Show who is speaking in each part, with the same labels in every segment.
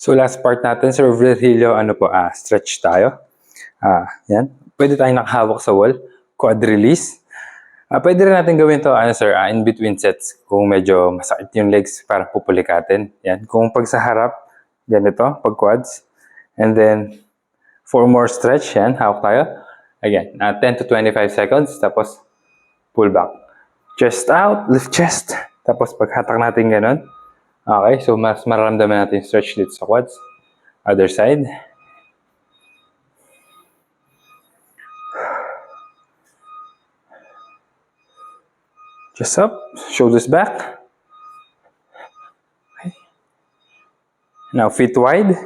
Speaker 1: So last part natin sa Virgilio, stretch tayo. Yan. Pwede tayong nakahawak sa wall, quad release. Pwede rin natin gawin to, in between sets kung medyo masakit yung legs para pupulikatin. Yan. Kung pag sa harap, ganito, pag quads. And then, 4 more stretch, yan, hawak tayo. Again, 10 to 25 seconds, tapos pull back. Chest out, lift chest. Tapos paghatak natin ganun. Okay, so mas mararamdaman natin stretch dito sa quads. Other side. Chest up, shoulders back. Okay. Now, feet wide.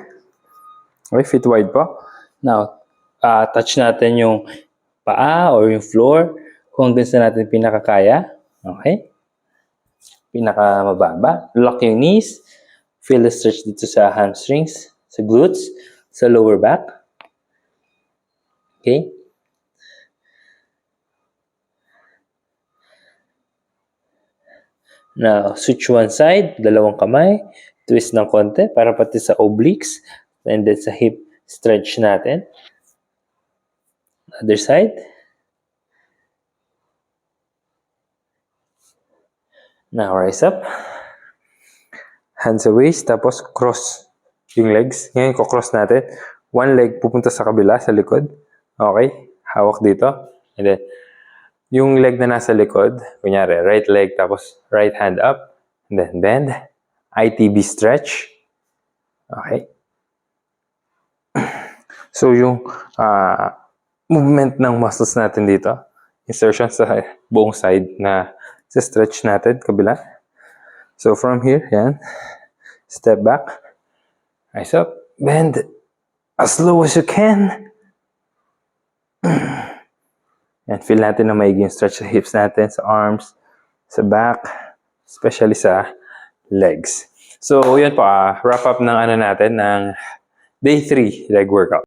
Speaker 1: Okay, feet wide po. Now, touch natin yung paa or yung floor kung hanggang sa natin pinakakaya. Okay? Pinakamababa. Lock yung knees. Feel the stretch dito sa hamstrings, sa glutes, sa lower back. Okay? Now, switch one side, dalawang kamay. Twist ng konti para pati sa obliques. And then sa hip stretch natin. Other side. Now, rise up. Hands sa waist, tapos cross yung legs. Ngayon, cross natin. One leg pupunta sa kabila, sa likod. Okay? Hawak dito. And then, yung leg na nasa likod, kunyari, right leg, tapos right hand up. And then, bend. ITB stretch. Okay? So, yung movement ng muscles natin dito, insertion sa buong side na sa stretch natin, kabila. So, from here, yan. Step back. Rise up. Bend as low as you can. Yan, feel natin na maigi yung stretch sa hips natin, sa arms, sa back, especially sa legs. So, yan po, wrap up ng natin, ng day 3 leg workout.